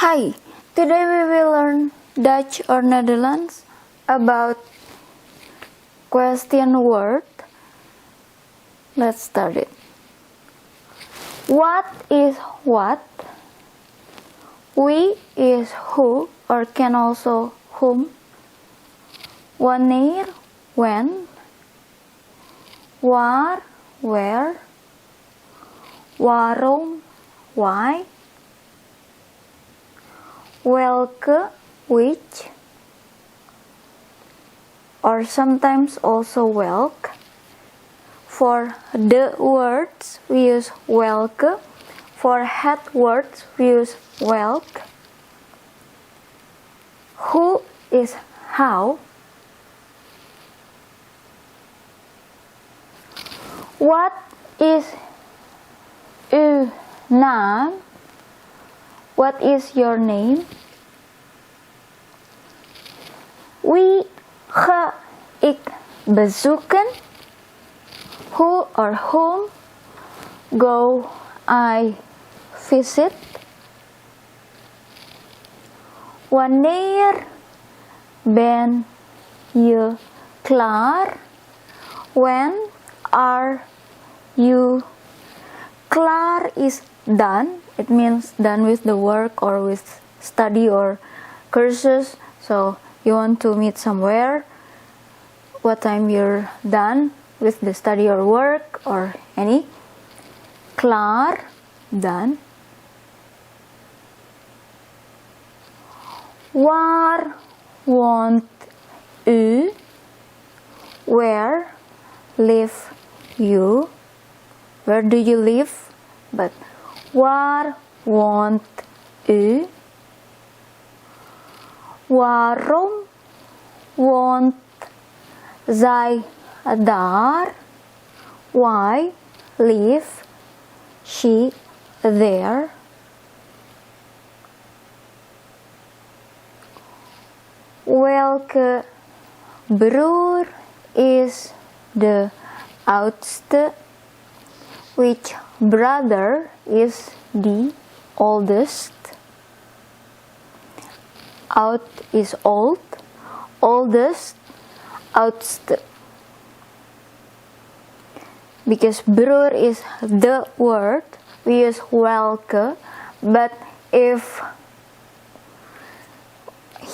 Hi, today we will learn Dutch or Netherlands about question word. Let's start it. What is what? We is who or can also whom. Wanneer, when. Waar, where. Waarom, why. Welke, which, or sometimes also welk. For the words we use welke. For het words we use welk. Who is how. What is uw naam? What is your name? Wie ga ik bezoeken? Who or whom go I visit? Wanneer ben je klaar? When are you klaar is done. It means done with the work or with study or courses. So you want to meet somewhere, what time you're done with the study or work or any. Klaar, done. Waar woont u? Where live you? Where do you live? But waar woont u? Waarom woont zij daar? Why live she there? Welke broer is de oudste? Which brother is the oldest? Oud is old, oldest, oudste. Because broer is the word, we use welke, but if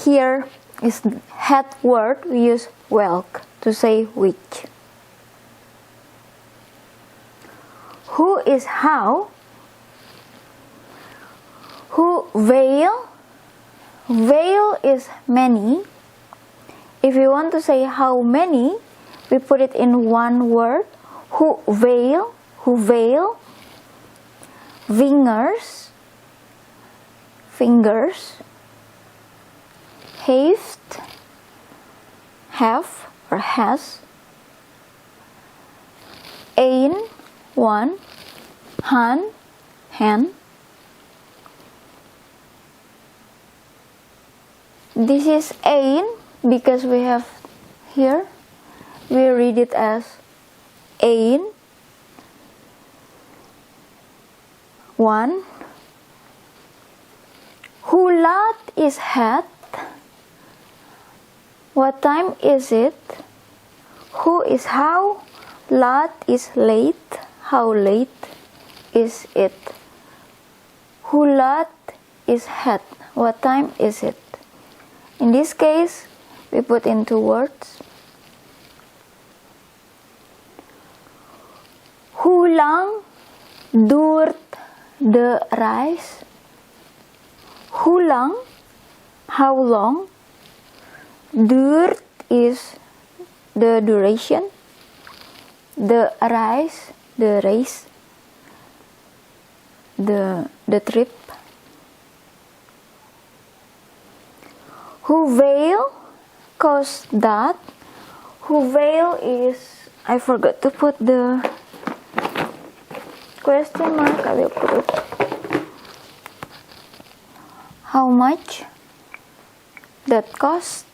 here is het word, we use welk to say which. Who is how? Who veil? Veil is many. If you want to say how many, we put it in one word. Who veil? Who veil? Vingers. Fingers. Heeft. Have or has. Een. One. Han. Hen. This is een because we have here, we read it as een. One. Hoe laat is het? What time is it? Who is how? Laat is late. How late is it? Hoe laat is het? What time is it? In this case, we put in two words. Hoe lang duurt de reis? Hoe lang? How long? Duurt is the duration. De reis, the race, the trip. Hoeveel kost dat? Hoeveel is, I forgot to put the question mark. I will put it. How much that cost?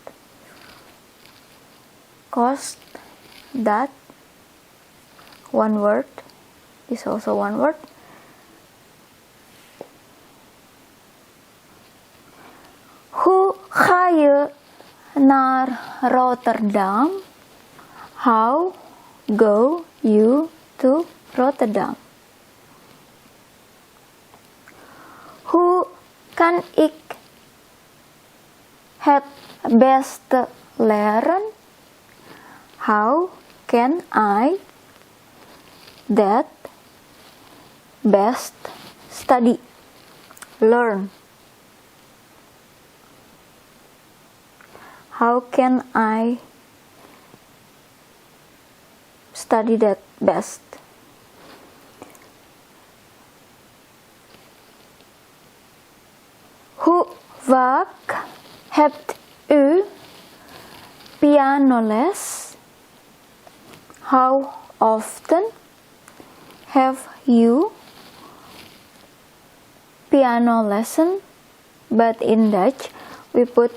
Cost that. One word is also one word. je naar Rotterdam? How go you to Rotterdam? Hoe kan ik het beste leren? How can I that best study? Learn. How can I study that best? Hoe vaak hebt u pianoles? How often have you piano lesson? But in Dutch we put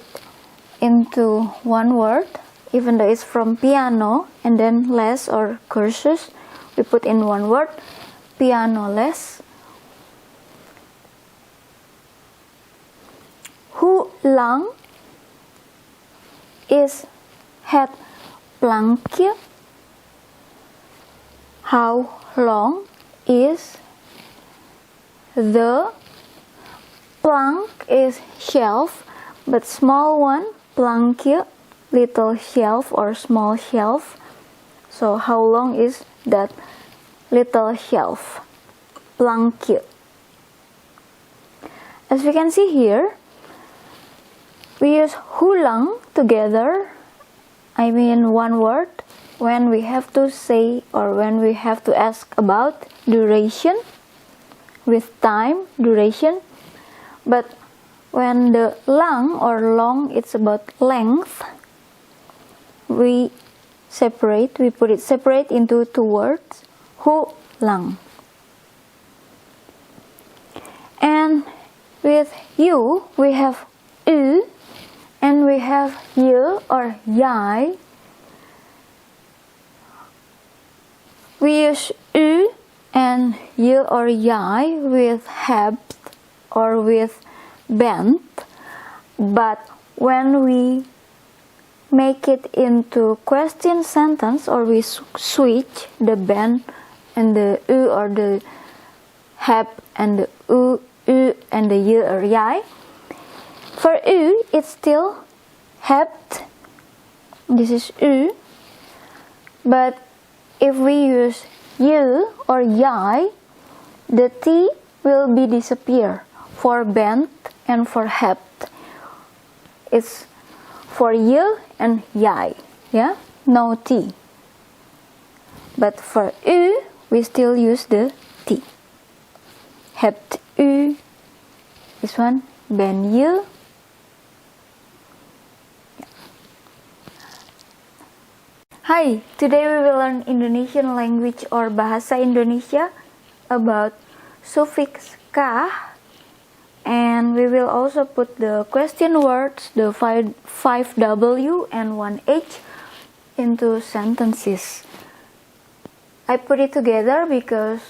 into one word, even though it's from piano and then les or cursus, we put in one word, piano les. Hoe lang is het plankje? How long is the plank? Is shelf, but small one, plankje, little shelf or small shelf. So how long is that little shelf? Plankje. As we can see here, we use hoe lang together, I mean one word, when we have to say or when we have to ask about duration, with time, duration. But when the lang or long, it's about length, we put it separate into two words, hoe lang. And with you, we have u, and we have je or jij. We use u and je or jij with hebt or with bent, but when we make it into question sentence or we switch the bent and the u or the heb and the u and the je or jij, for u it's still hebt, this is u, but if we use je or jij, the t will be disappear for bent and for hebt. It's for je and jij, yeah, no t. But for u, we still use the t. Hebt u, this one, ben je. Hi, today we will learn Indonesian language or Bahasa Indonesia about suffix ka, and we will also put the question words, the 5W and 1H into sentences. I put it together because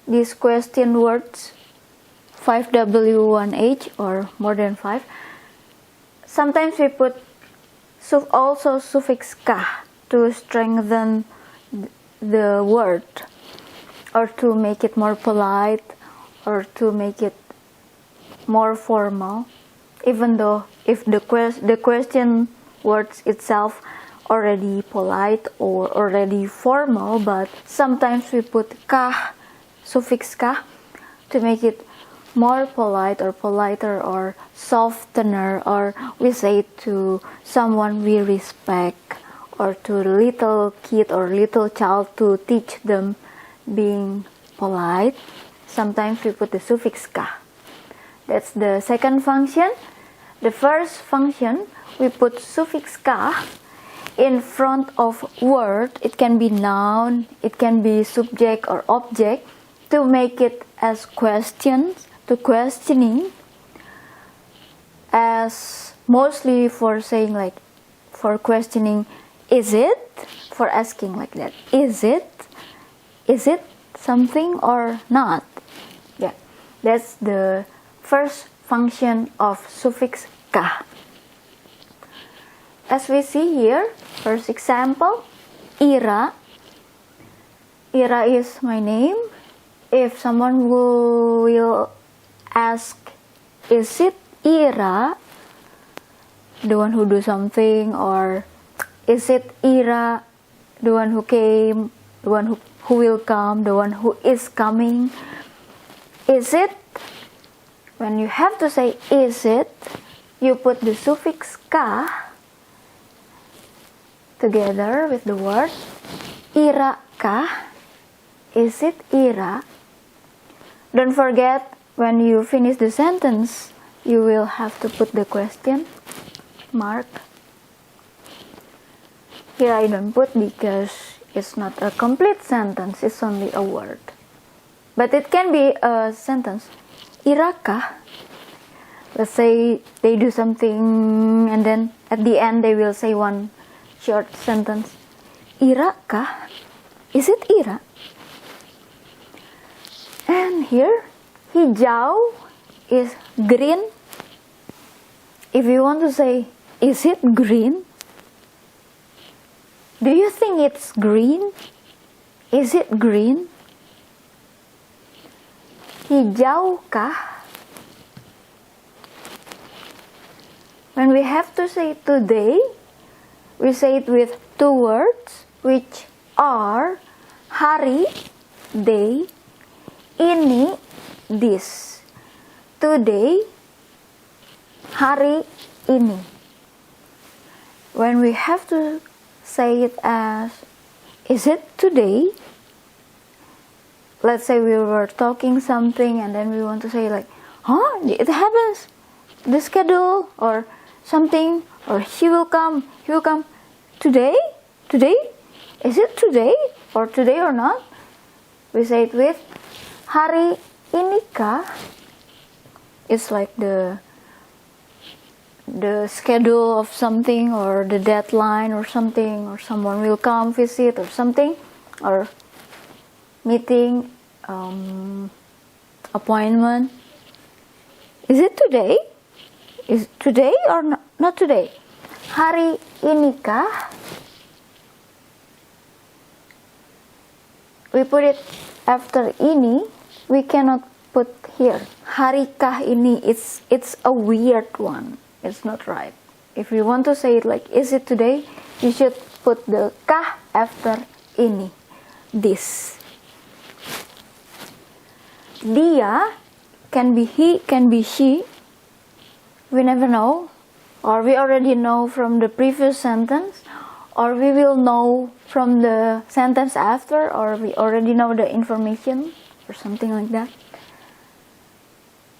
these question words, 5W, 1H or more than 5, sometimes we put also suffix ka to strengthen the word or to make it more polite or to make it more formal, even though if the question words itself already polite or already formal, but sometimes we put ka, suffix ka, to make it more polite or politer or softener, or we say it to someone we respect or to little kid or little child to teach them being polite. Sometimes we put the suffix ka. That's the second function. The first function, we put suffix ka in front of word. It can be noun, it can be subject or object, to make it as questions, to questioning, as mostly for saying like, for questioning, is it? For asking like that, is it? Is it something or not? Yeah, that's the first function of suffix ka. as we see here, first example, Ira. Ira is my name. If someone will ask, is it Ira, the one who do something, or is it Ira, the one who came, the one who will come, the one who is coming? Is it? When you have to say is it, you put the suffix ka together with the word Ira kah? Is it Ira? Don't forget, when you finish the sentence, you will have to put the question mark. Here I don't put because it's not a complete sentence, it's only a word. But it can be a sentence. Ira kah? Let's say they do something and then at the end they will say one short sentence. Ira kah? Is it Ira? And here, hijau is green. If you want to say, is it green? Do you think it's green? Is it green? Hijau kah? When we have to say today, we say it with two words, which are hari, day, ini, this. Today, hari ini. When we have to say it as, is it today? Let's say we were talking something and then we want to say like, huh, it happens, the schedule or something, or he will come today? Today? Is it today? Or today or not? We say it with hari ini kah? It's like the schedule of something or the deadline or something, or someone will come visit or something, or meeting, appointment. Is it today? Is today or not today? Hari ini kah? We put it after ini. We cannot put here. Hari kah ini, it's a weird one. It's not right. If you want to say it like, is it today? You should put the kah after ini. This. Dia can be he, can be she. We never know. Or we already know from the previous sentence. Or we will know from the sentence after. Or we already know the information. Or something like that.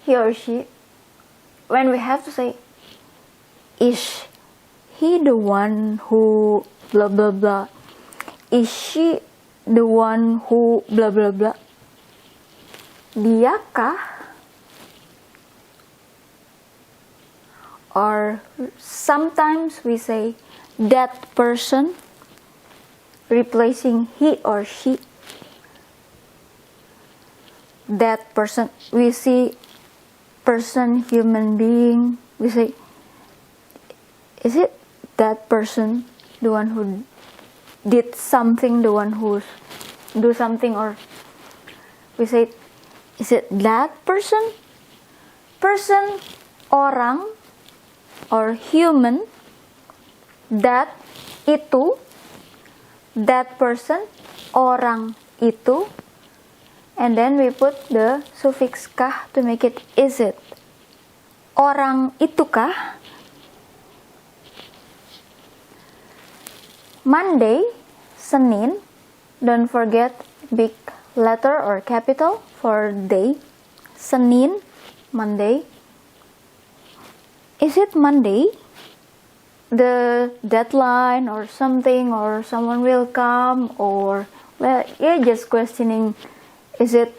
He or she. When we have to say, is he the one who blah blah blah? Is she the one who blah blah blah? Diakah? Or sometimes we say that person, replacing he or she. That person, we see person, human being, we say, is it that person, the one who did something, the one who do something, or we say, is it that person? Person, orang, or human, that, itu, that person, orang, itu, and then we put the suffix kah to make it is it. Orang itukah? Monday, Senin, don't forget big letter or capital for day. Senin, Monday. Is it Monday? The deadline or something, or someone will come, or, well, you're just questioning, is it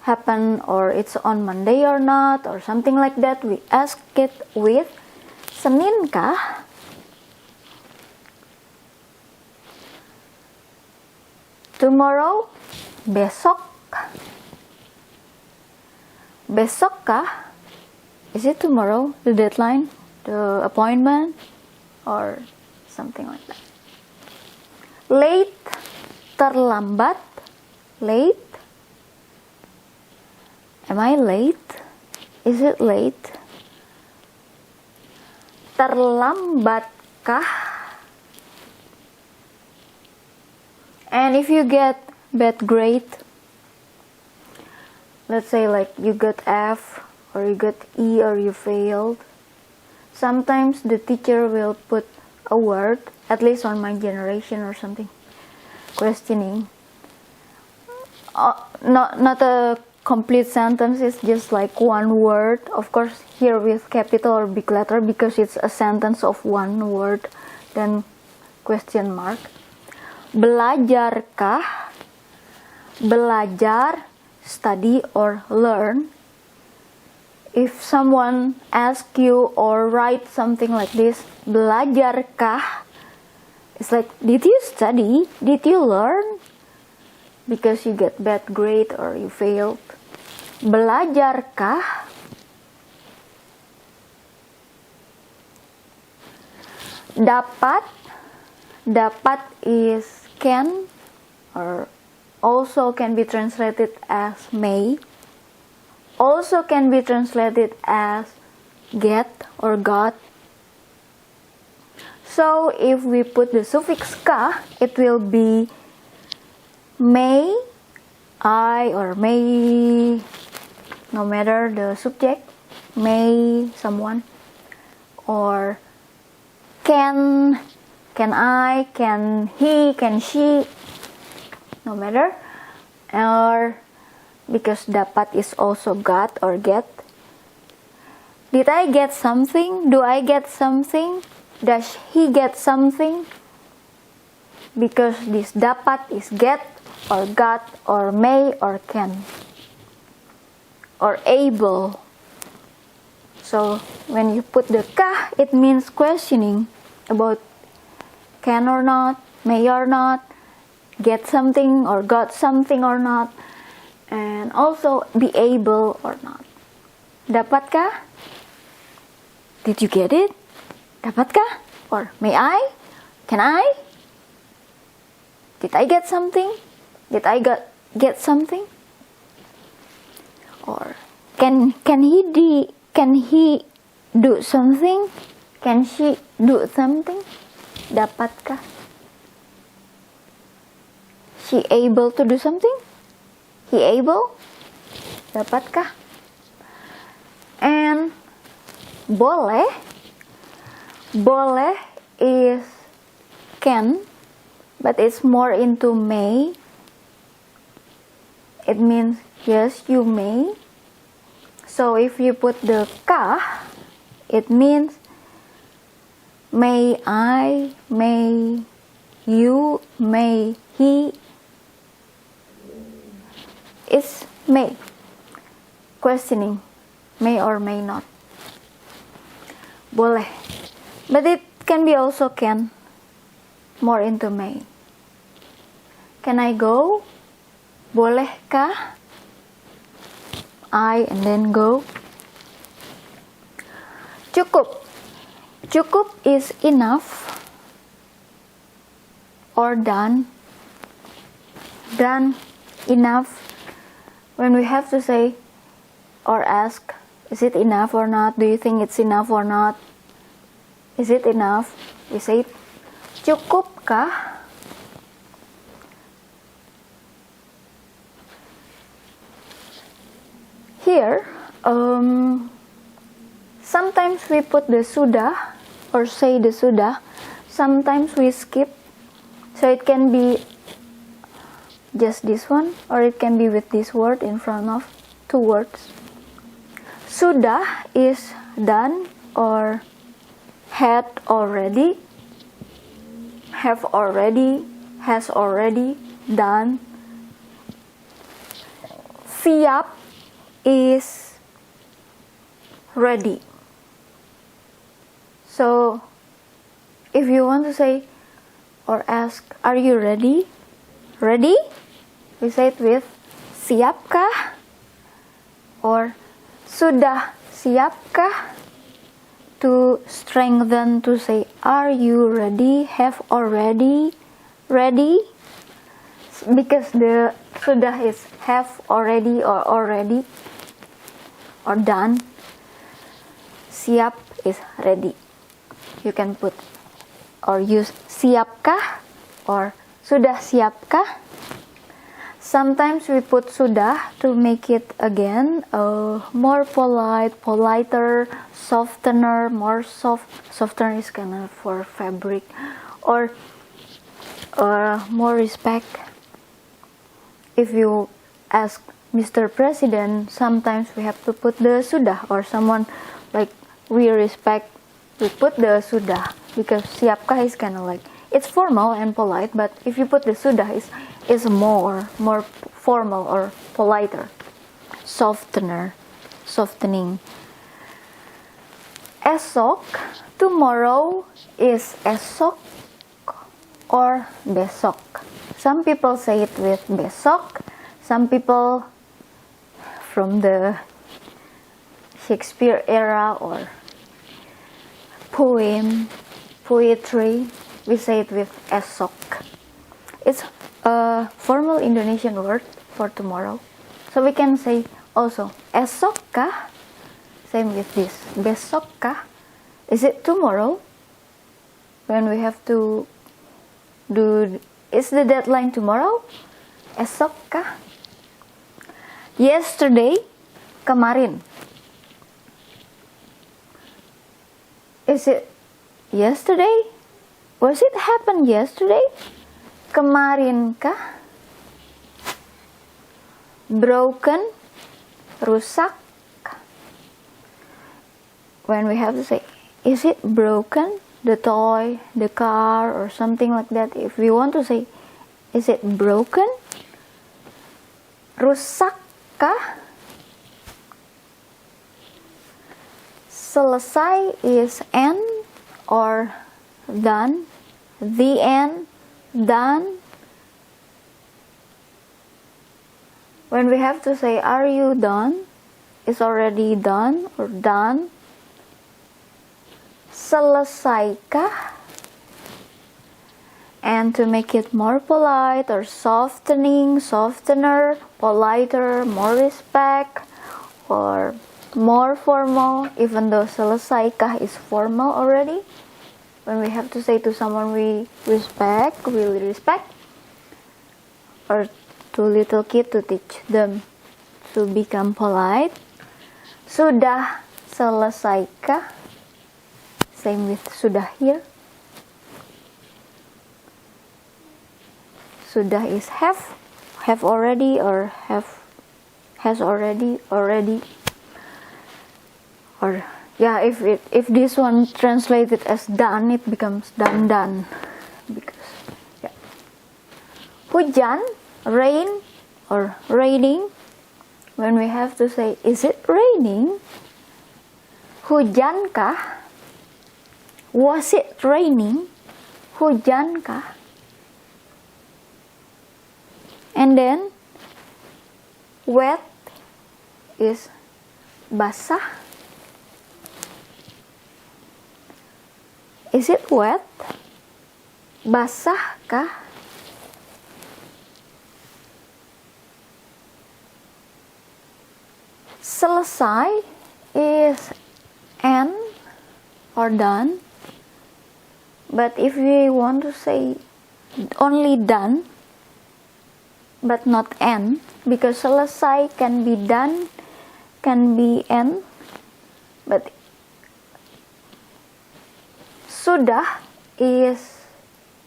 happen or it's on Monday or not, or something like that. We ask it with Senin kah? Tomorrow, besok. Besok kah? Is it tomorrow, the deadline, the appointment? or something like that. Late, terlambat. Late. Am I late? Is it late? Terlambatkah? And if you get bad grade, let's say like you got F or you got E or you failed, sometimes the teacher will put a word, at least on my generation or something, questioning. Not a complete sentence, it's just like one word, of course here with capital or big letter because it's a sentence of one word, then question mark. Belajarkah? Belajar, study or learn. If someone asks you or write something like this, belajarkah, it's like, did you study? Did you learn? Because you get bad grade or you failed. Belajarkah? Dapat. Dapat is can, or also can be translated as may. Also can be translated as get or got. So if we put the suffix ka, it will be may, I, or may, no matter the subject, may someone, or can I, can he, can she, no matter, or because dapat is also got or get. Did I get something? Do I get something? Does he get something? Because this dapat is get or got or may or can or able. So when you put the kah, it means questioning about can or not, may or not, get something or got something or not, and also be able or not. Dapatkah? Did you get it? Dapatkah? Or may I? Can I? Did I get something? Did I get something? Or can he do something? Can she do something? Dapatkah? She able to do something? He able? Dapatkah? And boleh. Boleh is can, but it's more into may. It means yes, you may. So if you put the kah, it means may I, may you, may he. It's may. Questioning, may or may not. Boleh. But it can be also can, more into may. Can I go? Bolehkah? I and then go. Cukup. Cukup is enough or done. Done, enough. When we have to say or ask, is it enough or not? Do you think it's enough or not? Is it enough? We say, cukupkah? Here, sometimes we put the sudah or say the sudah. Sometimes we skip. So it can be just this one, or it can be with this word in front of two words. Sudah is done or had already, have already, has already, done. Siap is ready. So if you want to say or ask, are you ready? Ready? We say it with siapkah? Or sudah siapkah to strengthen to say, are you ready? Have already? Ready? Because the sudah is have already or already or done. Siap is ready. You can put or use siapkah or sudah siapkah. Sometimes we put sudah to make it again more polite, politer, softener, more soft. Softener is kind of for fabric, or more respect. If you ask Mr. President, sometimes we have to put the sudah, or someone like we respect, we put the sudah, because siapkah is kind of like, it's formal and polite, but if you put the sudah, is more formal or politer, softening. Esok, tomorrow is esok or besok. Some people say it with besok. Some people from the Shakespeare era or poetry, we say it with esok. It's a formal Indonesian word for tomorrow. So we can say also esok kah? Same with this. Besok kah? Is it tomorrow? When we have to do, is the deadline tomorrow? Esok kah? Yesterday, kemarin. Is it yesterday? Was it happen yesterday? Kemarin kah? Broken, rusak. When we have to say, is it broken? The toy, the car, or something like that. If we want to say, is it broken? Rusak kah? Selesai is end or done. The end, done. When we have to say, are you done? Is already done or done. Selesaikah? And to make it more polite or softener, politer, more respect, or more formal, even though selesaikah is formal already. When we have to say to someone we respect, really respect, or to little kid to teach them to become polite. Sudah selesaikah? Same with sudah here. Sudah is have already, or has already. Or yeah, if this one translated as done, it becomes done. Because yeah. Hujan, rain or raining. When we have to say, is it raining? Hujankah? Was it raining? Hujankah? And then wet is basah. Is it wet? Basah kah? Selesai is end or done. But if we want to say only done, but not end, because selesai can be done, can be end, but sudah is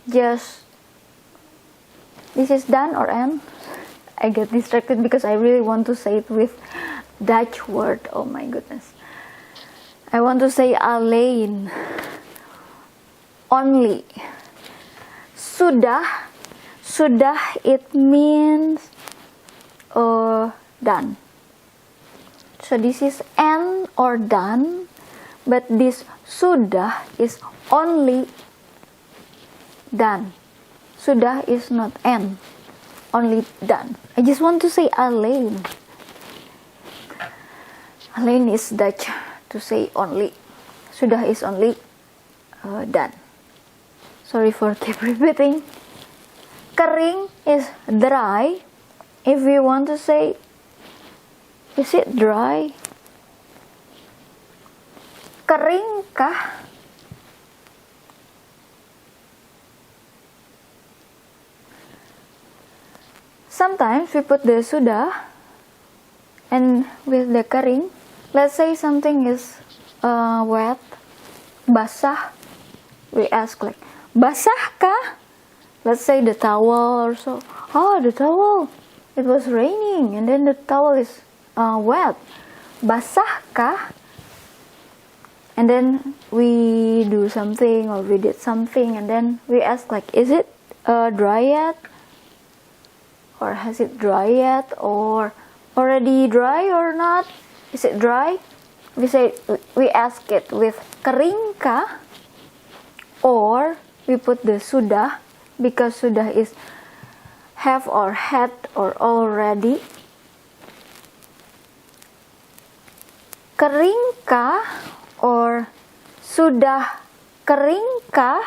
just, this is done or end. I get distracted because I really want to say it with Dutch word. Oh my goodness. I want to say alleen. Only. Sudah it means done. So this is end or done, but this sudah is only done. Sudah is not end, only done. I just want to say alleen. Alleen is Dutch to say only. sudah is only done. Sorry for keep repeating. Kering is dry. If we want to say, is it dry? Keringkah? Sometimes we put the sudah and with the kering. Let's say something is wet, basah. We ask like, basahkah? Let's say the towel or so. Oh, the towel. It was raining and then the towel is wet. Basahkah? And then we do something or we did something and then we ask like, is it dry yet? Or has it dry yet? Or already dry or not? Is it dry? We ask it with keringkah, or we put the sudah because sudah is have or had or already. Keringkah or sudah keringkah,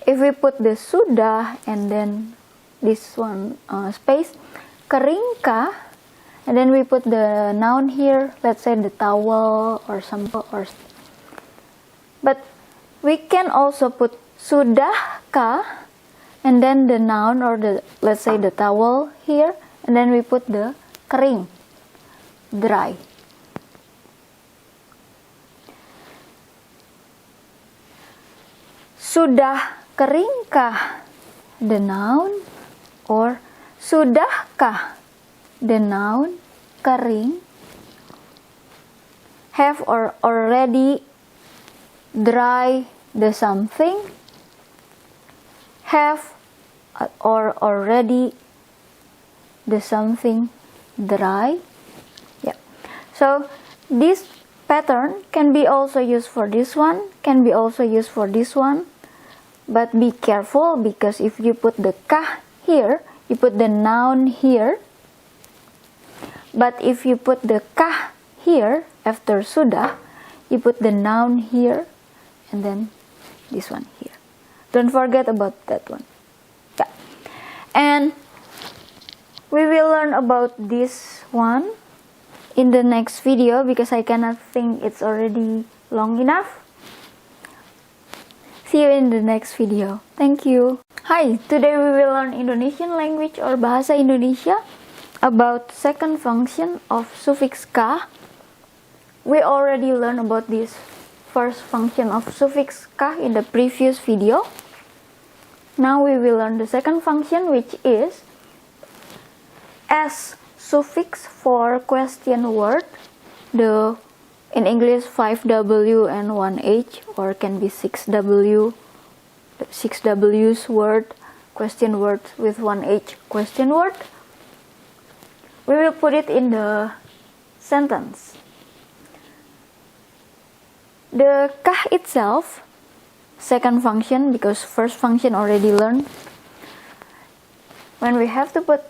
if we put the sudah and then this one space, keringkah, and then we put the noun here, let's say the towel or something, but we can also put sudahkah and then the noun or the, let's say the towel here, and then we put the kering, dry. Sudah keringkah, the noun, or sudahkah, the noun, kering. Have or already dry the something. Have or already the something dry. Yeah. So this pattern can be also used for this one, can be also used for this one. But be careful, because if you put the kah here, you put the noun here. But if you put the kah here after sudah, you put the noun here and then this one here. Don't forget about that one. Yeah. And we will learn about this one in the next video, because I cannot think it's already long enough. See you in the next video. Thank you. Hi, today we will learn Indonesian language or Bahasa Indonesia about second function of suffix ka. We already learned about this first function of suffix ka in the previous video. Now we will learn the second function, which is S suffix for question word. The in English 5W and 1H, or can be 6W, 6W's word, question word with 1H question word. We will put it in the sentence. The kah itself, second function, because first function already learned. When we have to put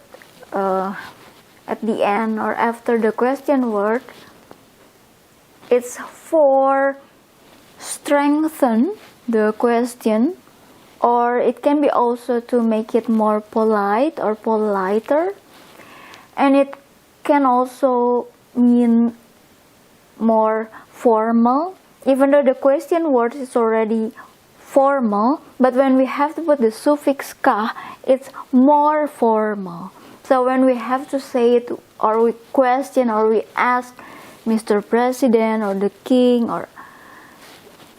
at the end or after the question word, it's for strengthen the question, or it can be also to make it more polite or politer, and it can also mean more formal, even though the question word is already formal, but when we have to put the suffix ka, it's more formal. So when we have to say it, or we question or we ask Mr. President or the king, or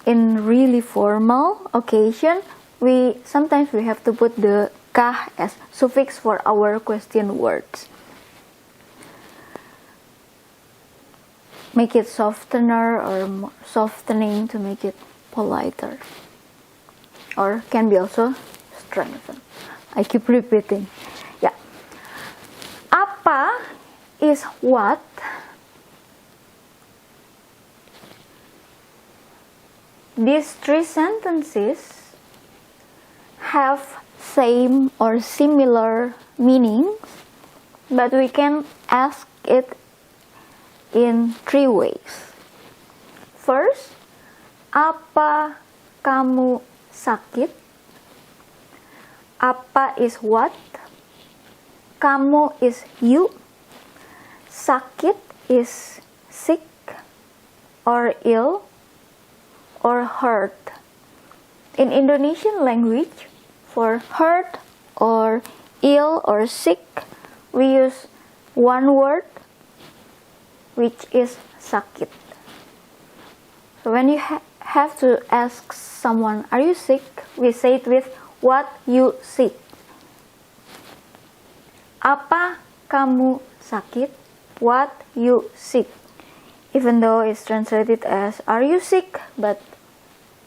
in really formal occasion, sometimes we have to put the ka as suffix for our question words. Make it softener or softening to make it politer, or can be also strengthen. I keep repeating. Yeah. Apa is what. These three sentences have same or similar meanings, but we can ask it in three ways. First, Apa kamu sakit? Apa is what? Kamu is you. Sakit is sick or ill or hurt. In Indonesian language, for hurt or ill or sick, we use one word, which is sakit. So when you have to ask someone, are you sick? We say it with what you sick. Apa kamu sakit? What you sick. Even though it's translated as are you sick, but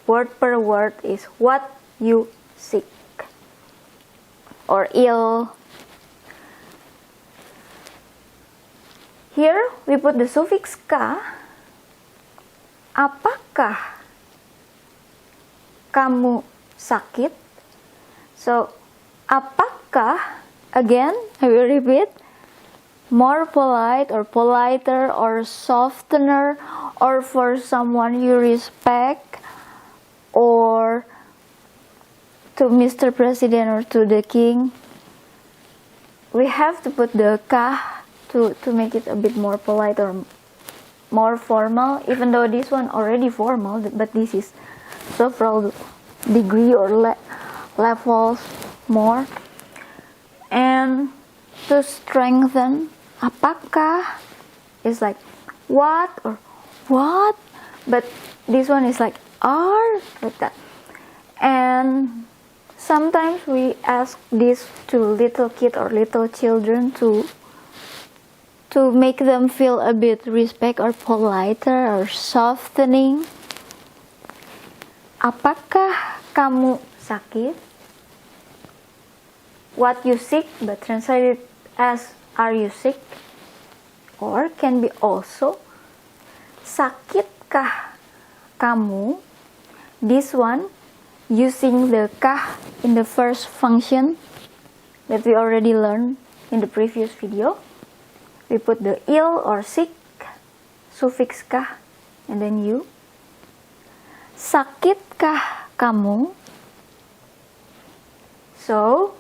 word per word is what you sick or ill. Here we put the suffix ka. Apakah kamu sakit? So, apakah, again, I will repeat, more polite or politer or softener, or for someone you respect, or to Mr. President or to the king, we have to put the kah to make it a bit more polite or more formal, even though this one already formal, but this is several degree or levels more. And to strengthen, apakah is like what or what, but this one is like are, like that. And sometimes we ask this to little kid or little children to make them feel a bit respect or politer or softening. Apakah kamu sakit? What you sick, but translated as are you sick? Or can be also sakitkah kamu? This one using the kah in the first function that we already learned in the previous video. We put the ill or sick, suffix kah, and then you. Sakitkah kamu? So,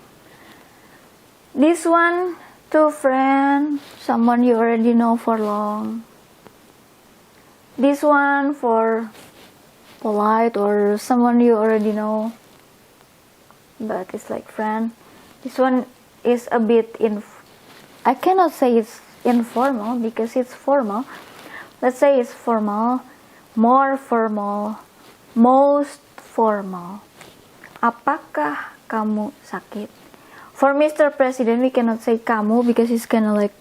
this one to friend, someone you already know for long. This one for polite or someone you already know, but it's like friend. This one is a bit I cannot say it's informal because it's formal. Let's say it's formal, more formal, most formal. Apakah kamu sakit? For Mr. President, we cannot say kamu because it's kind of like,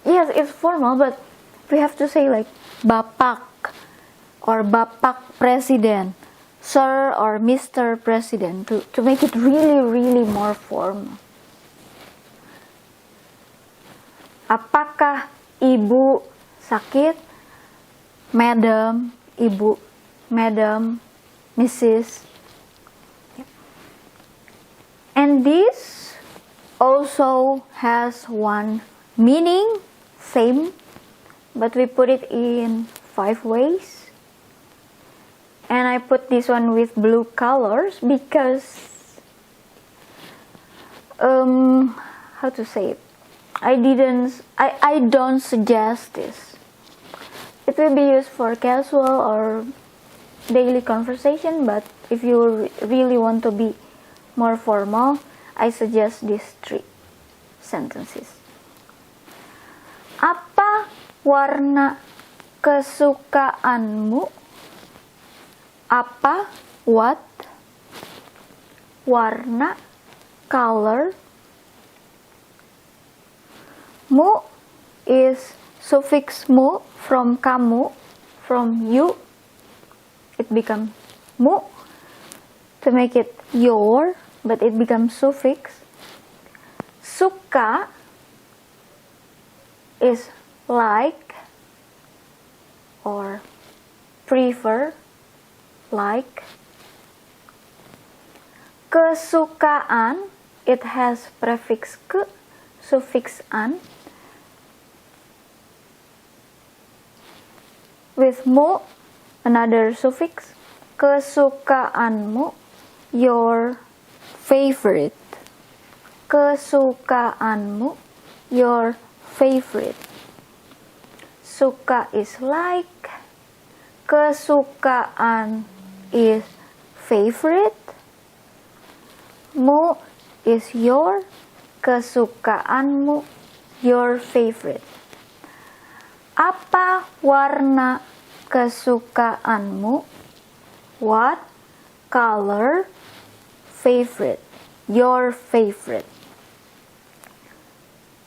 yes, it's formal, but we have to say like Bapak or Bapak Presiden, Sir or Mr. President to make it really, really more formal. Apakah ibu sakit? Madam, ibu, madam, Mrs. And this also has one meaning, same, but we put it in 5 ways. And I put this one with blue colors because, how to say it? I don't suggest this. It will be used for casual or daily conversation, but if you really want to be more formal, I suggest these 3 sentences. Apa warna kesukaanmu? Apa, what, warna, color. Mu is suffix mu from kamu, from you. It becomes mu to make it your, but it becomes suffix. Suka is like or prefer, like. Kesukaan, it has prefix ke, suffix an. With mu, another suffix, Kesukaanmu, your favorite. Kesukaanmu, your favorite. Suka is like, kesukaan is favorite, mu is your, kesukaanmu, your favorite. Apa warna kesukaanmu? What color? Favorite, your favorite.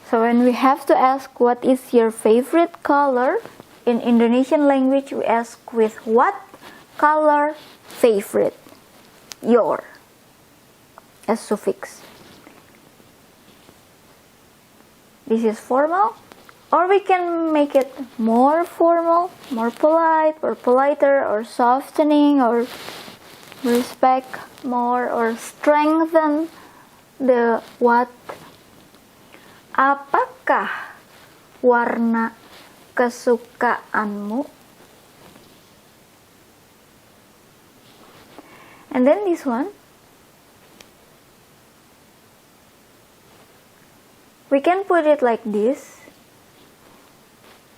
So when we have to ask what is your favorite color, in Indonesian language we ask with what color favorite, your, as suffix. This is formal, or we can make it more formal, more polite, or politer, or softening, or respect more, or strengthen the what. Apakah warna kesukaanmu? And then this one, we can put it like this.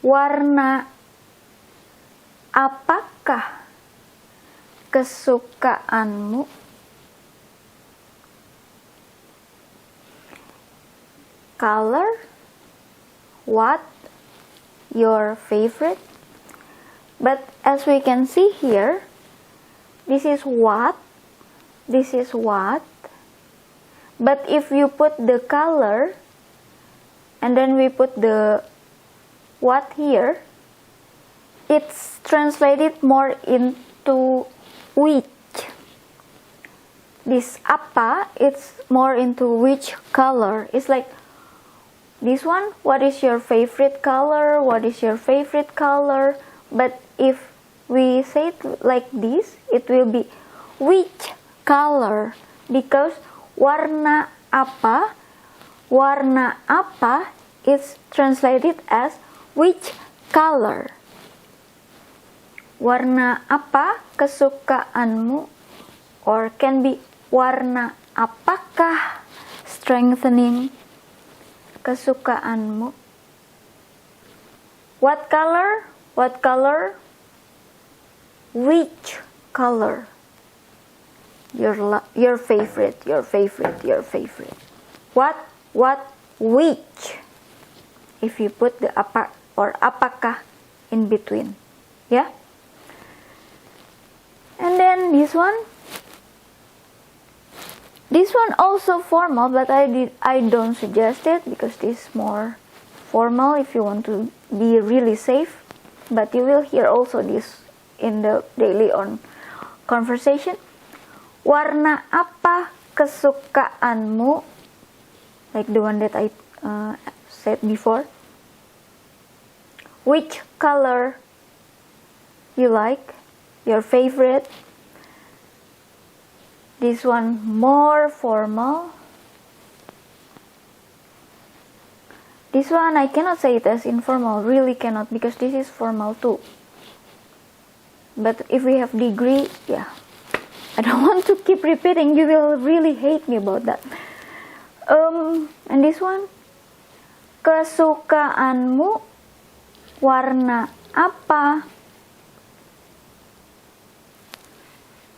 Warna apakah kesukaanmu? Color, what, your favorite. But as we can see here, this is what, this is what. But if you put the color and then we put the what here, it's translated more into which. This apa, it's more into which color. It's like this one, what is your favorite color? What is your favorite color? But if we say it like this, it will be which color, because warna apa is translated as which color. Warna apa kesukaanmu, or can be warna apakah, strengthening kesukaanmu. What color? What color? Which color? Your favorite, your favorite, your favorite. What, which? If you put the apa or apakah in between. Yeah? And then this one. This one also formal, but I don't suggest it because this is more formal if you want to be really safe. But you will hear also this in the daily on conversation. Warna apa kesukaanmu? Like the one that I said before. Which color you like? Your favorite? This one more formal. This one I cannot say it as informal, really cannot, because this is formal too. But if we have degree, yeah. I don't want to keep repeating, you will really hate me about that. And this one, kesukaanmu warna apa?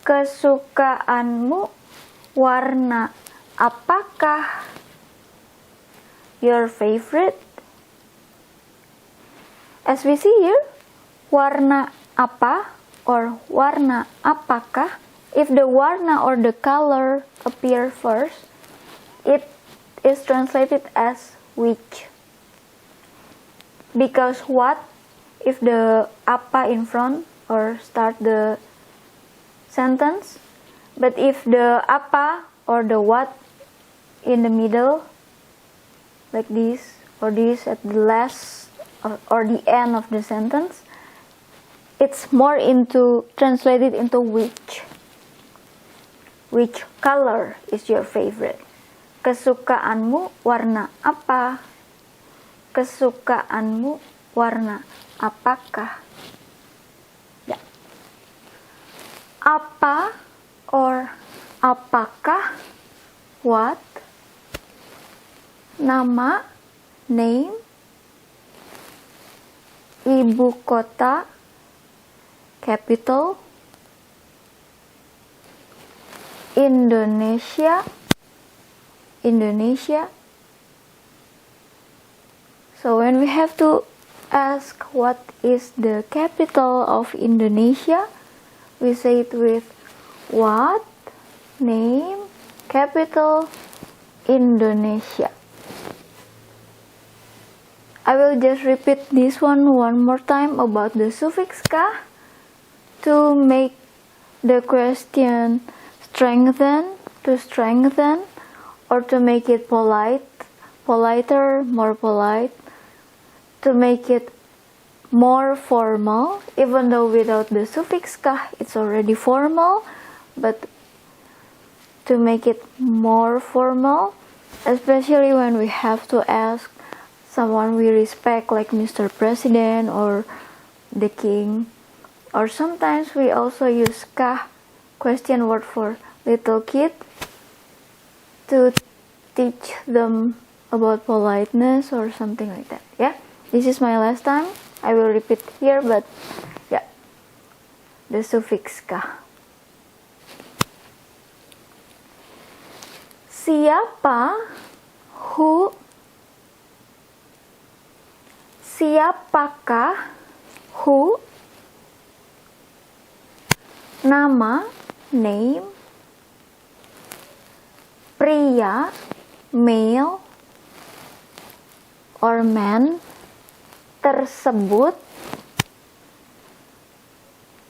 Kesukaanmu warna apakah? Your favorite? As we see here, warna apa or warna apakah, if the warna or the color appear first, it is translated as which. Because what, if the apa in front or start the sentence, but if the apa or the what in the middle, like this or this at the last or the end of the sentence, it's more into translated into which. Which color is your favorite? Kesukaanmu warna apa? Kesukaanmu warna apakah? Ya. Apa or apakah, what. Nama, name. Ibu kota, capital. Indonesia, Indonesia. So when we have to ask what is the capital of Indonesia, we say it with what, name, capital, Indonesia. I will just repeat this one more time about the suffix ka to make the question to strengthen, or to make it politer, more polite, to make it more formal. Even though without the suffix ka it's already formal, but to make it more formal, especially when we have to ask someone we respect, like Mr. President or the king. Or sometimes we also use ka, question word, for little kid to teach them about politeness or something like that. Yeah, this is my last time. I will repeat here, but yeah, the suffix ka. Siapa, who. Siapakah, who. Nama, name. Pria, male or man. Tersebut.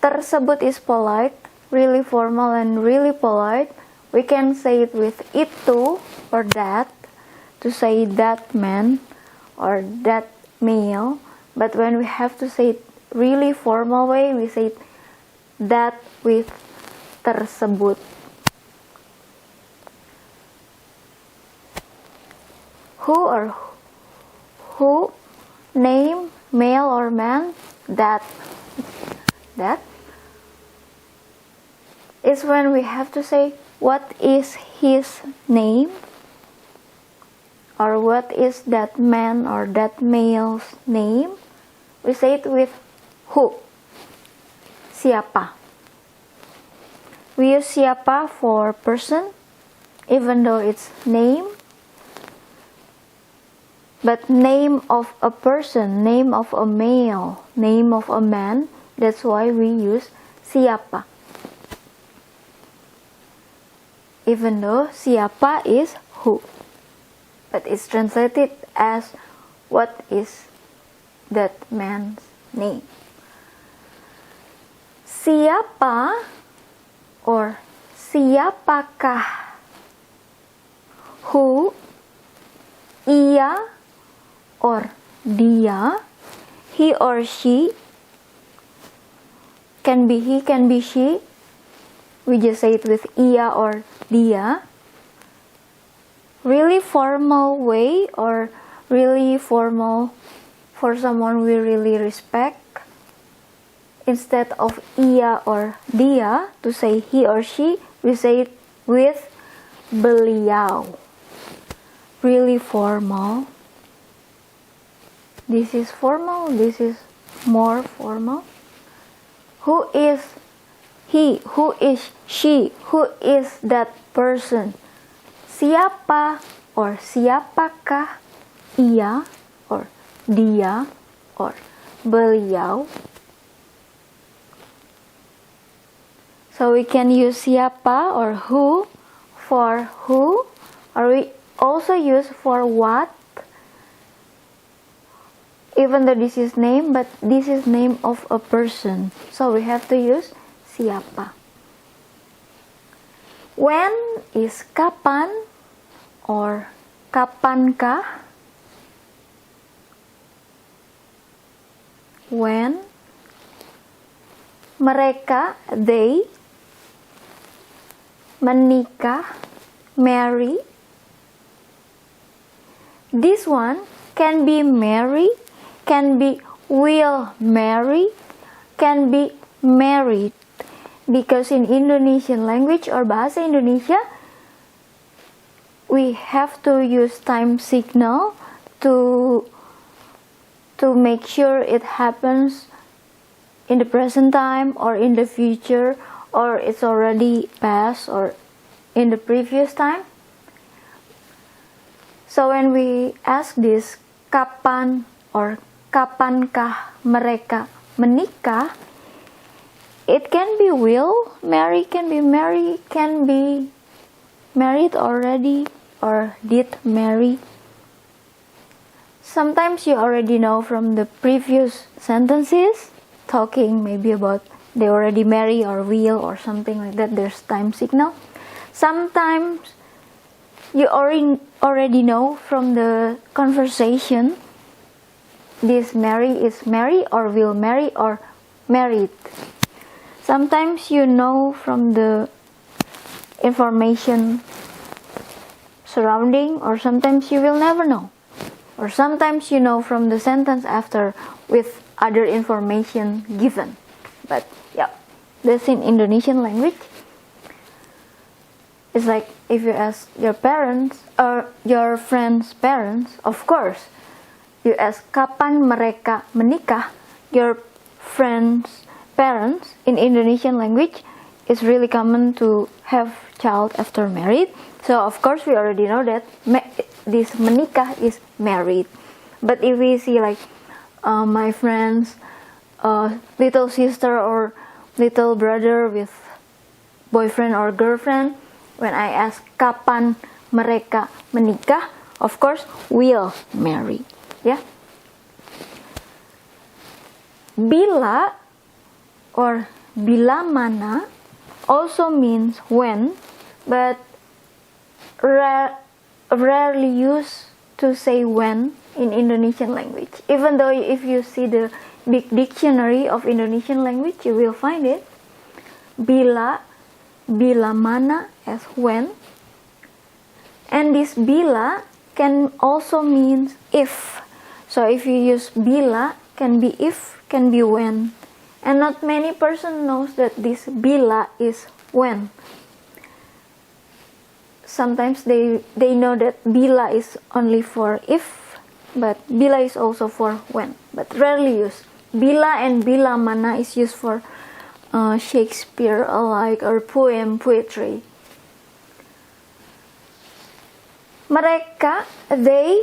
Tersebut is polite, really formal and really polite. We can say it with itu or that, to say that man or that male. But when we have to say it really formal way, we say it that with tersebut. Who or who, name, male or man, that is when we have to say what is his name, or what is that man or that male's name. We say it with who, siapa. We use siapa for person, even though it's name. But name of a person, name of a male, name of a man, that's why we use siapa. Even though siapa is who, but it's translated as what is that man's name. Siapa or siapakah, who, ia or dia, he or she, can be he, can be she. We just say it with ia or dia. Really formal way, or really formal for someone we really respect. Instead of ia or dia to say he or she, we say it with beliau. Really formal. This is formal, this is more formal. Who is he? Who is she? Who is that person? Siapa or siapakah, ia or dia or beliau. So we can use siapa or who for who, or we also use for what. Even though this is name, but this is name of a person, so we have to use siapa. When is kapan or kapankah. When. Mereka, they. Menikah, marry. This one can be marry, can be will marry, can be married. because in Indonesian language or bahasa Indonesia, we have to use time signal to make sure it happens in the present time or in the future, or it's already past or in the previous time. So when we ask this, kapan or kapankah mereka menikah, it can be will marry, can be married already or did marry. Sometimes you already know from the previous sentences, talking maybe about they already marry or will or something like that, there's time signal. Sometimes you already know from the conversation, this marry is marry or will marry or married. Sometimes you know from the information surrounding, or sometimes you will never know. Or sometimes you know from the sentence after with other information given. But yeah, that's in Indonesian language. It's like if you ask your parents or your friend's parents, of course, you ask kapan mereka menikah, your friend's parents in Indonesian language is really common to have child after married. So of course we already know that this menikah is married. But if we see like my friend's little sister or little brother with boyfriend or girlfriend, when I ask kapan mereka menikah, of course will marry. Yeah. Bila or bila mana also means when, but rarely used to say when in Indonesian language. Even though if you see the big dictionary of Indonesian language, you will find it. Bila mana as when. And this bila can also mean if. So if you use bila, can be if, can be when. And not many person knows that this bila is when. Sometimes they know that bila is only for if, but bila is also for when, but rarely used. Bila and bila mana is used for Shakespeare alike or poetry. Mereka, they,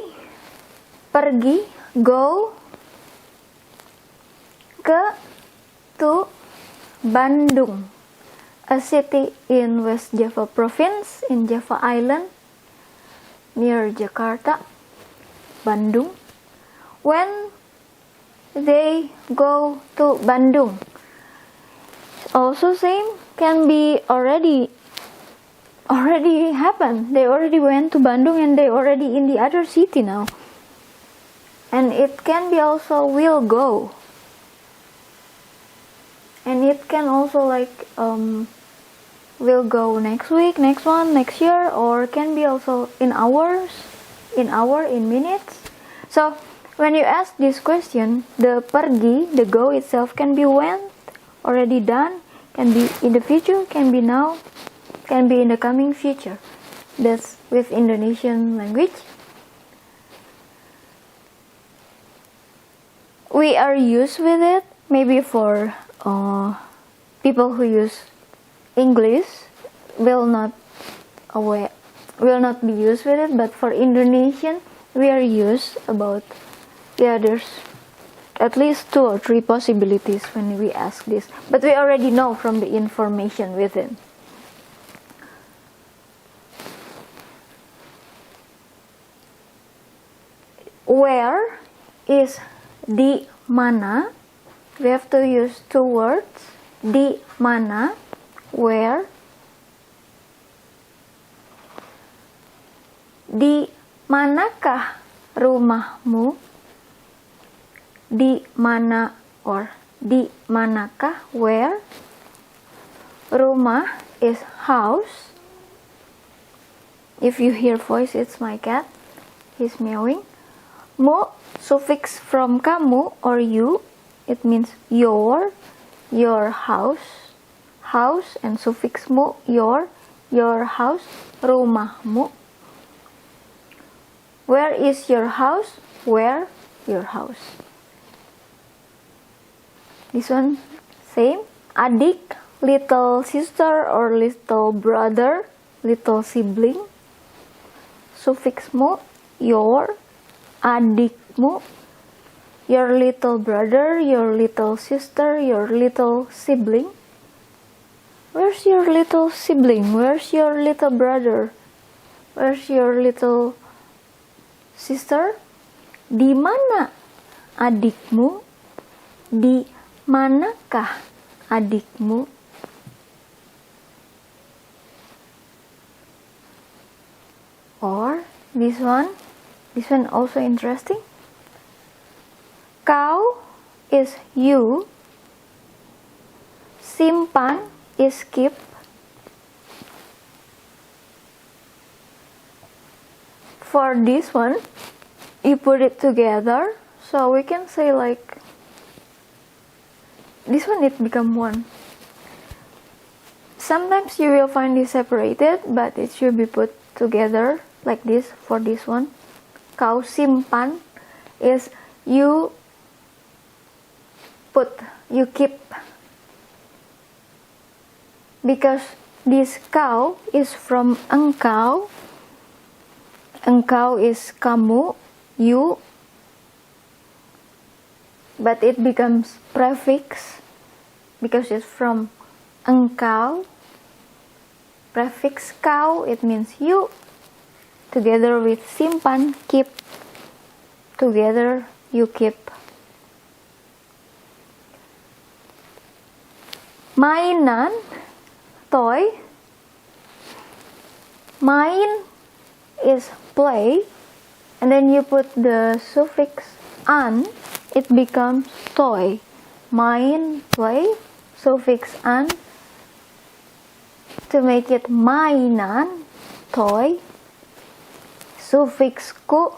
pergi, go, to Bandung, a city in West Java province in Java Island near Jakarta. Bandung. When they go to Bandung, also same, can be already happened. They already went to Bandung and they already in the other city now. And it can be also will go. And it can also like will go next week, next one, next year, or can be also in hours, in minutes. So when you ask this question, the pergi, the go itself can be went, already done, can be in the future, can be now, can be in the coming future. That's with Indonesian language. We are used with it, maybe for people who use English will not be used with it, but for Indonesian we are used about, yeah, there's at least 2 or 3 possibilities when we ask this, but we already know from the information within. Where is di mana? We have to use 2 words. Di mana, where. Di manakah rumahmu? Di mana or di manakah, where. Rumah is house. If you hear voice, it's my cat. He's meowing. Mu, suffix from kamu or you. It means your house. house, and suffix mu, your house, rumahmu. Where is your house? Where, your house. This one same. Adik, little sister or little brother, little sibling. Suffix mu, your, adikmu, your little brother, your little sister, your little sibling. Where's your little sibling? Where's your little brother? Where's your little sister? Di mana adikmu? Di manakah adikmu? Or this one also interesting. Kau is you, simpan is keep, for this one you put it together, so we can say like this one it become one. Sometimes you will find it separated, but it should be put together like this for this one. Kau simpan is you keep, because this kau is from engkau. Engkau is kamu, you, but it becomes prefix because it's from engkau. Prefix kau, it means you, together with simpan, keep, together you keep. Mainan, toy. Main is play, and then you put the suffix an, it becomes toy. Main, play, suffix an, to make it mainan, toy. Suffix ku,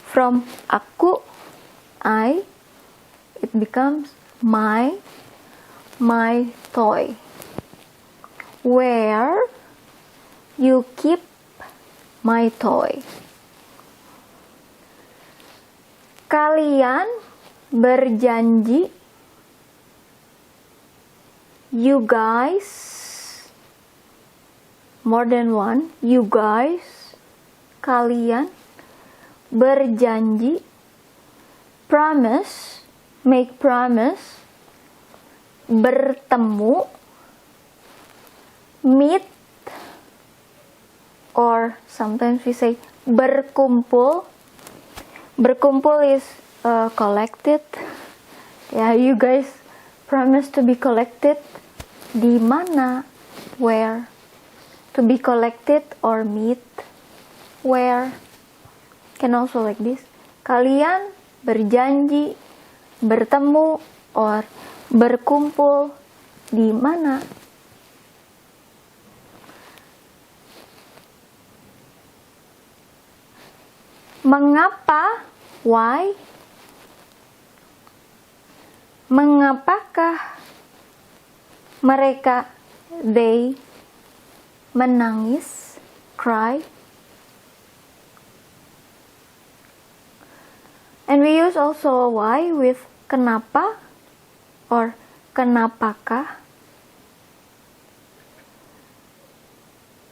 from aku, I, it becomes my toy. Where you keep my toy. Kalian berjanji, you guys, more than one, you guys, kalian berjanji, promise, make promise, bertemu, meet, or sometimes we say berkumpul. Berkumpul is collected. Yeah, you guys promise to be collected. Di mana? Where? To be collected or meet. Where? Can also like this. Kalian berjanji bertemu or berkumpul di mana? Mengapa? Why? Mengapakah mereka, they, menangis, cry? And we use also why with kenapa or kenapakah.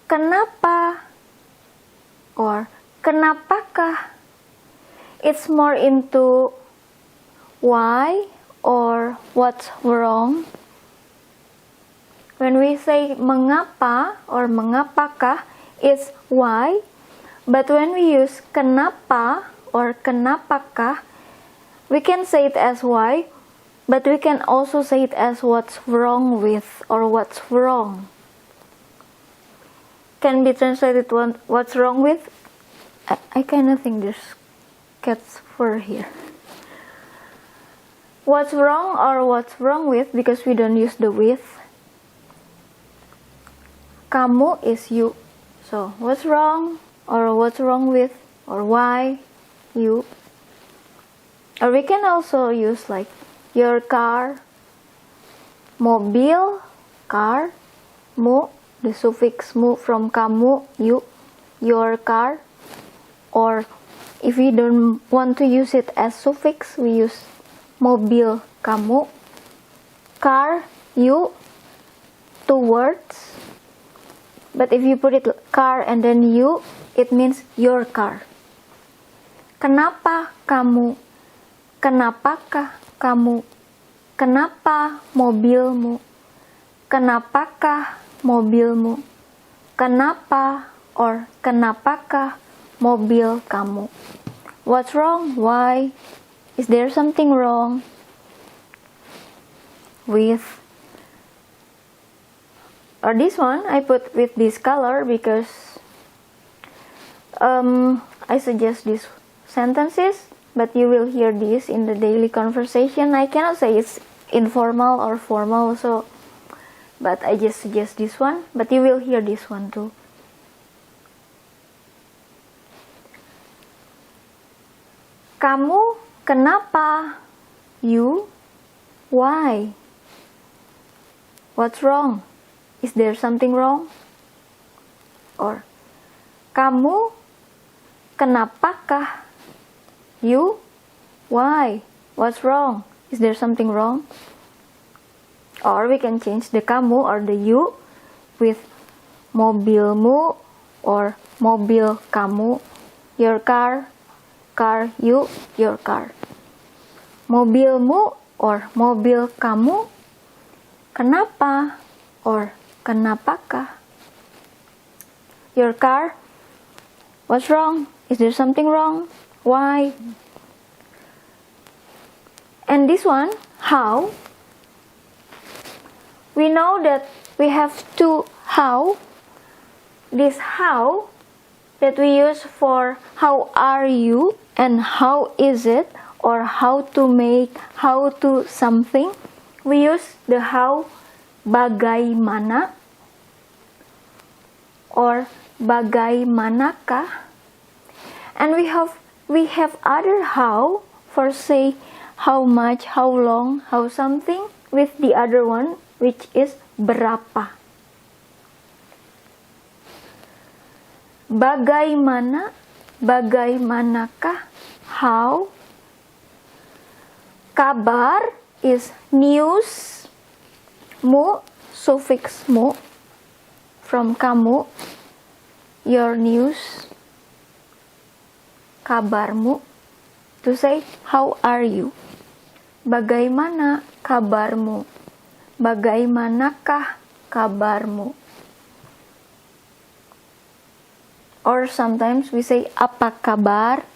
Kenapa or kenapakah, it's more into why or what's wrong. When we say mengapa or mengapakah, it's why. But when we use kenapa or kenapakah, we can say it as why, but we can also say it as what's wrong with or what's wrong. Can be translated what's wrong with. I kind of think there's cat's fur here. What's wrong or what's wrong with, because we don't use the with. Kamu is you. So what's wrong or what's wrong with or why you. Or we can also use like your car, mobil, car, mu, the suffix mu from kamu, you, your car. Or if we don't want to use it as suffix, we use mobil kamu, car you, 2 words. But if you put it car and then you, it means your car. Kenapa kamu? Kenapakah kamu? Kenapa mobilmu? Kenapakah mobilmu? Kenapa or kenapakah mobil kamu? What's wrong? Why? Is there something wrong with, or this one I put with this color because I suggest these sentences, but you will hear this in the daily conversation. I cannot say it's informal or formal, so but I just suggest this one, but you will hear this one too. Kamu kenapa? You, why? What's wrong? Is there something wrong? Or kamu kenapakah? You, why? What's wrong? Is there something wrong? Or we can change the kamu or the you with mobilmu or mobil kamu, your car, car you, your car. Mobilmu or mobil kamu, kenapa or kenapakah? Your car, what's wrong? Is there something wrong? Why? And this one, how? We know that we have 2 how. This how that we use for how are you and how is it, or how to make, how to something. We use the how bagaimana or bagaimanakah. And we have other how for say how much, how long, how something, with the other one which is berapa. Bagaimana, bagaimanakah, how. Kabar is news, mu, suffix mu, from kamu, your news, kabarmu, to say how are you. Bagaimana kabarmu? Bagaimanakah kabarmu? Or sometimes we say apa kabar,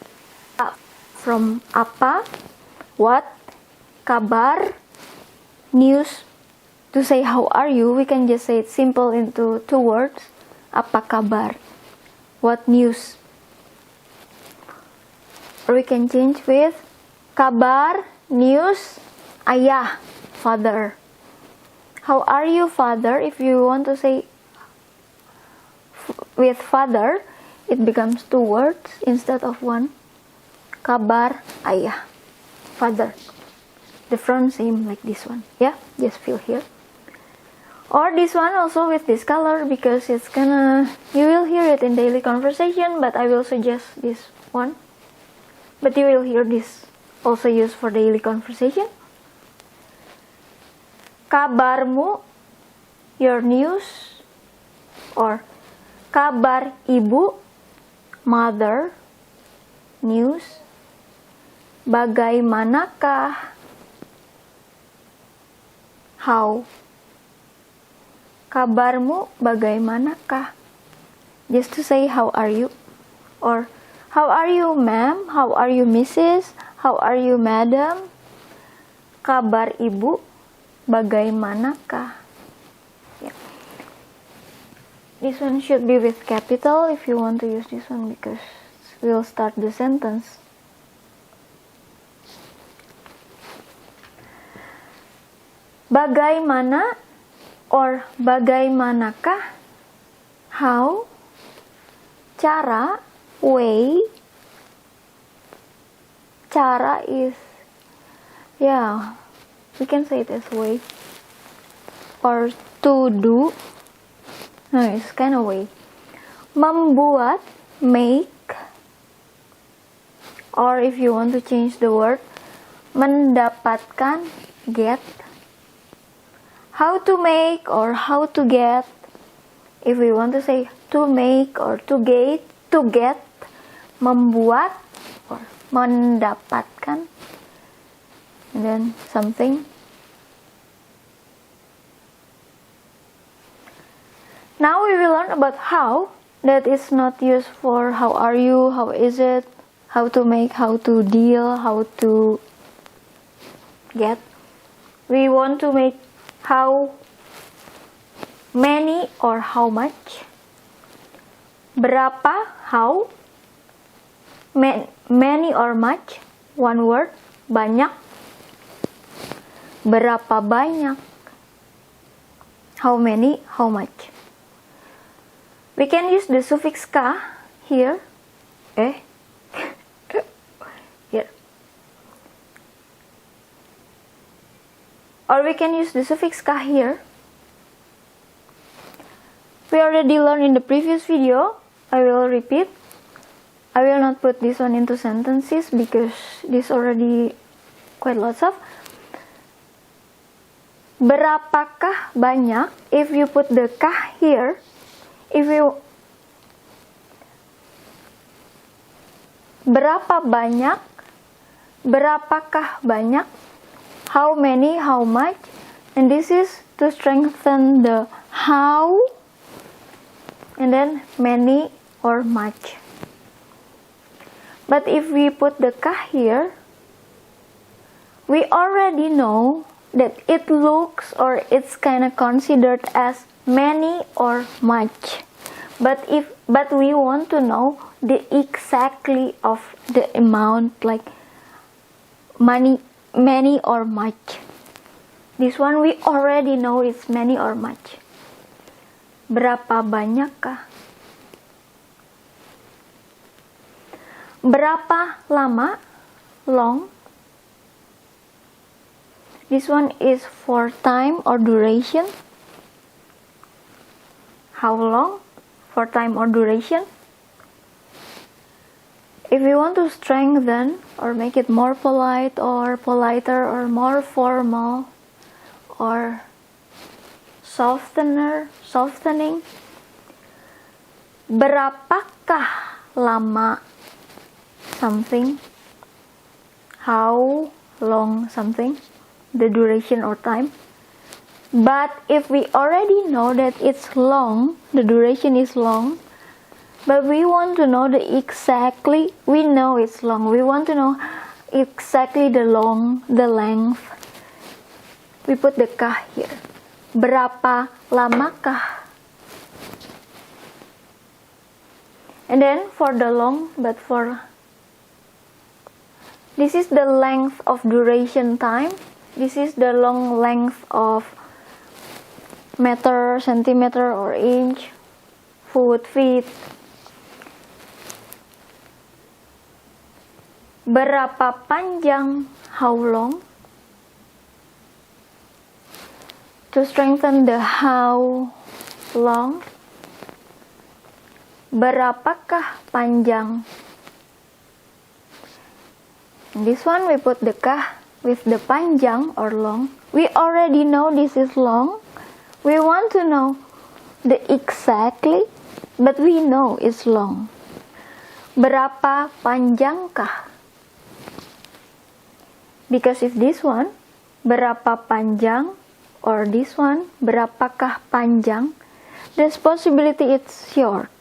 from apa, what, kabar, news. To say how are you, we can just say it simple into 2 words. Apa kabar? What news? Or we can change with kabar, news, ayah, father. How are you, father? If you want to say with father, it becomes 2 words instead of 1. Kabar, ayah, father. The front same like this one. Yeah, just feel here. Or this one also with this color, because it's gonna, you will hear it in daily conversation, but I will suggest this one. But you will hear this also used for daily conversation. Kabarmu, your news, or kabar ibu, mother, news. Bagaimanakah, how. Kabarmu bagaimanakah? Just to say how are you, or how are you ma'am, how are you Mrs., how are you madam. Kabar ibu bagaimanakah? Yeah. This one should be with capital if you want to use this one, because we'll start the sentence. Bagaimana or bagaimanakah, how, cara, way. Cara is, yeah, we can say it as way. Or to do, No, it's kind of way. Membuat, make, or if you want to change the word, mendapatkan, get. How to make or how to get. If we want to say to make or to get, membuat or mendapatkan, and then something. Now we will learn about how. That is not used for how are you, how is it, how to make, how to deal, how to get. We want to make how many or how much. Berapa, how. Many or much, one word. Banyak, berapa banyak. How many, how much. We can use the suffix ka here. Here. Or we can use the suffix ka here. We already learned in the previous video. I will repeat. I will not put this one into sentences because this already quite lots of. Berapakah banyak? If you put the kah here, berapa banyak, berapakah banyak, how many, how much, and this is to strengthen the how, and then many or much. But if we put the kah here, we already know that it looks or it's kind of considered as many or much. But we want to know the exactly of the amount, like money, many or much. This one we already know it's many or much. Berapa banyakkah? Berapa lama? Long. This one is for time or duration. How long? For time or duration. If we want to strengthen or make it more polite or politer or more formal or softening. Berapakah lama something? How long something? The duration or time. But if we already know that it's long, the duration is long, but we want to know exactly, we know it's long, we want to know exactly the length. We put the kah here. Berapa lamakah? And then for the long, but for this is the length of duration time. This is the long length of meter, centimeter, or inch, foot, feet. Berapa panjang? How long? To strengthen the how long. Berapakah panjang? In this one we put the kah with the panjang or long. We already know this is long. We want to know the exactly, but we know it's long. Berapa panjangkah? Because if this one, berapa panjang, or this one, berapakah panjang, there's possibility it's short.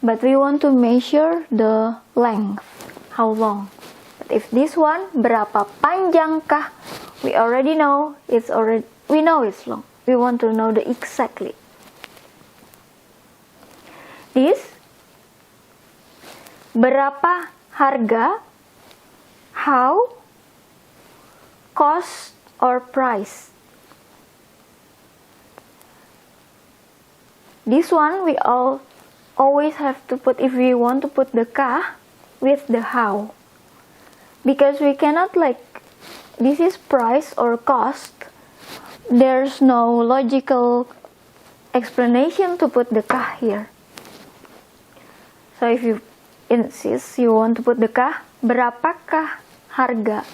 But we want to measure the length, how long. But if this one, berapa panjangkah, we already know we know it's long. We want to know the exactly. This, berapa harga, how, cost or price. This one we always have to put, if we want to put the kah with the how, because we cannot this is price or cost. There's no logical explanation to put the kah here. So if you insist you want to put the kah, berapakah harga,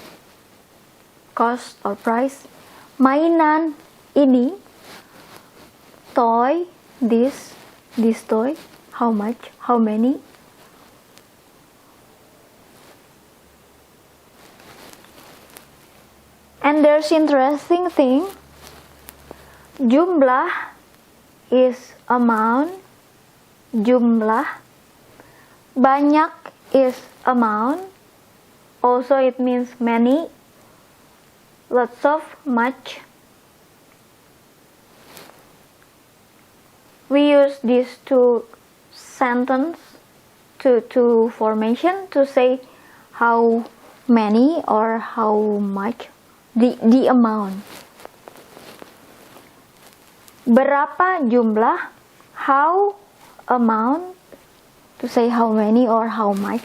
cost or price mainan ini, toy, this toy, how much, how many. And there's interesting thing, jumlah is amount, jumlah, banyak is amount, also it means many, lots of, much. We use these two sentences, two formation to say how many or how much, the amount. Berapa jumlah, how amount, to say how many or how much.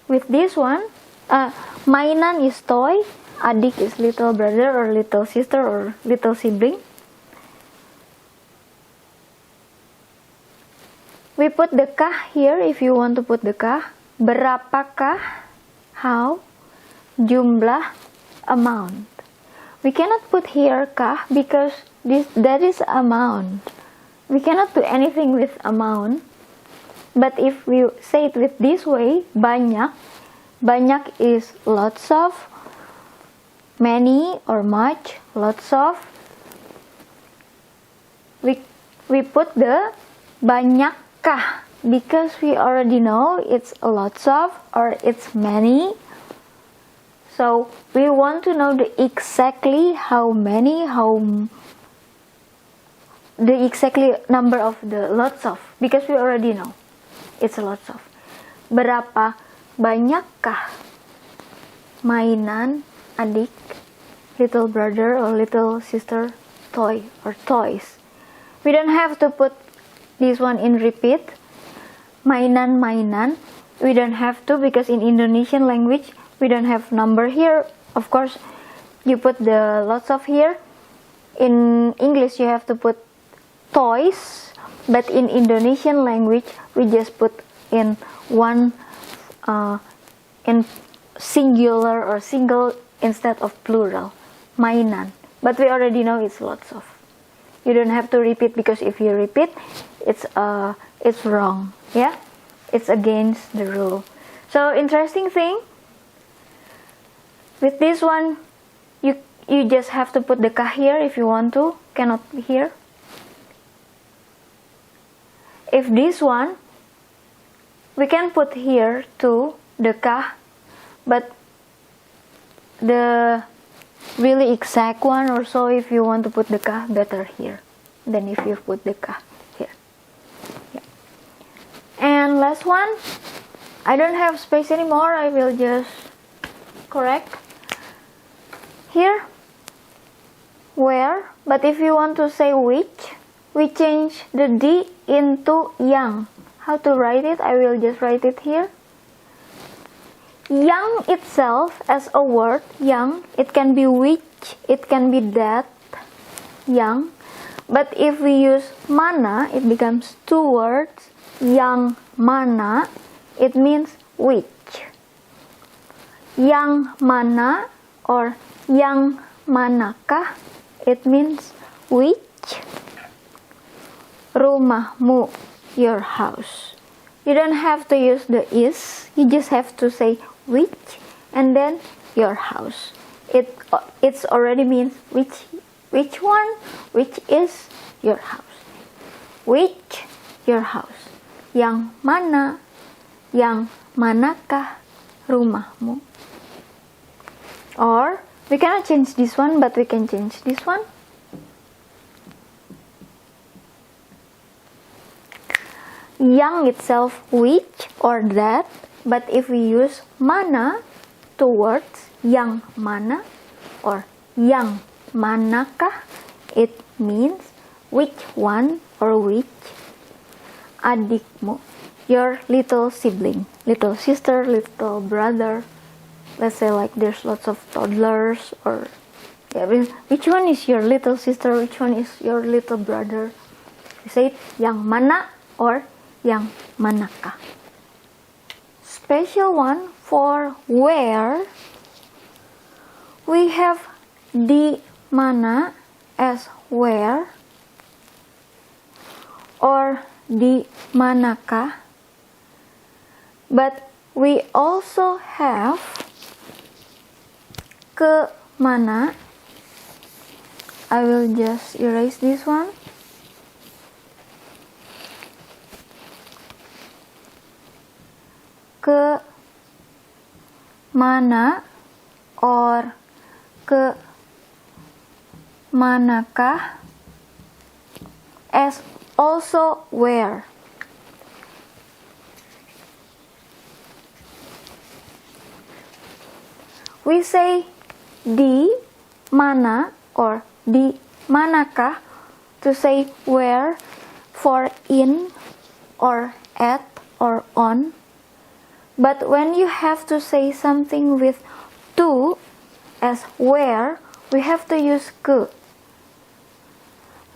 With this one, mainan is toy, adik is little brother or little sister or little sibling. We put the kah here if you want to put the kah. Berapakah, how, jumlah, amount. We cannot put here kah because that is amount. We cannot do anything with amount. But if we say it with this way, banyak, banyak is lots of, many or much, lots of. We put the banyakkah because we already know it's lots of or it's many. So we want to know the exactly how many, the exactly number of the lots of, because we already know it's lots of. Berapa banyakkah mainan adik, little brother or little sister toy or toys. We don't have to put this one in repeat. Mainan, we don't have to because in Indonesian language we don't have number here. Of course, you put the lots of here. In English you have to put toys, but in Indonesian language we just put in one in singular or single instead of plural, mainan. But we already know it's lots of. You don't have to repeat because if you repeat, it's wrong. Yeah, it's against the rule. So interesting thing. With this one, you just have to put the kah here if you want to. Cannot here. If this one, we can put here too the kah, but the really exact one or so, if you want to put the kah, better here than if you put the kah here. Yeah. And last one, I don't have space anymore, I will just correct here, where, but if you want to say which, we change the D into yang. How to write it? I will just write it here. Yang itself as a word, yang, it can be which, it can be that, yang. But if we use mana, it becomes two words. Yang mana, it means which. Yang mana or yang manakah, it means which. Rumahmu, your house. You don't have to use the is, you just have to say which and then your house. It's already means which one, which is your house. Which, your house. Yang mana, yang manakah rumahmu. Or we cannot change this one, but we can change this one. Yang itself which or that, but if we use mana, two words, yang mana or yang manakah, it means which one or which. Adikmu, your little sibling, little sister, little brother. Let's say like there's lots of toddlers or Yeah, which one is your little sister? Which one is your little brother? You say it, yang mana or yang manakah. Special one for where. We have di mana as where or di manakah. But we also have ke mana. I will just erase this one. Ke mana or ke manakah as also where. We say di mana or di manakah to say where for in or at or on. But when you have to say something with to as where, we have to use ke.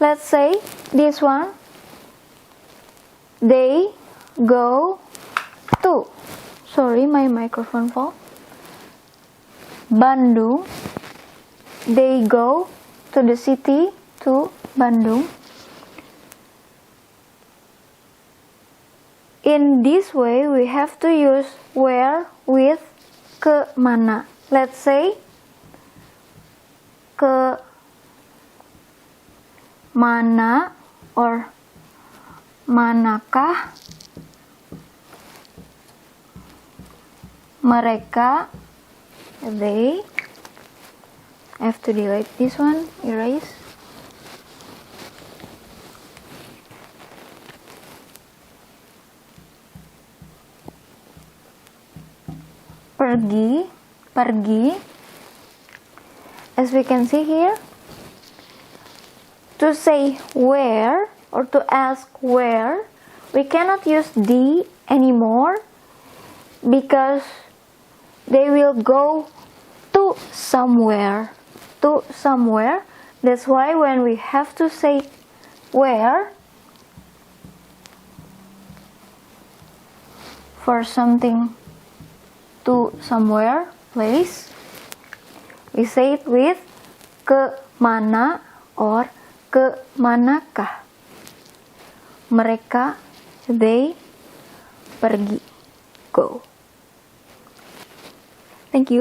Let's say this one. They go to. Sorry, my microphone fall. Bandung. They go to the city, to Bandung. In this way, we have to use where with ke mana. Let's say ke mana or manakah mereka. They. I have to delete this one, erase. Pergi, pergi. As we can see here, to say where or to ask where, we cannot use di anymore because they will go to somewhere. To somewhere. That's why when we have to say where for something to somewhere, place, we say it with ke mana or ke manakah. Mereka, they, pergi, go. Thank you.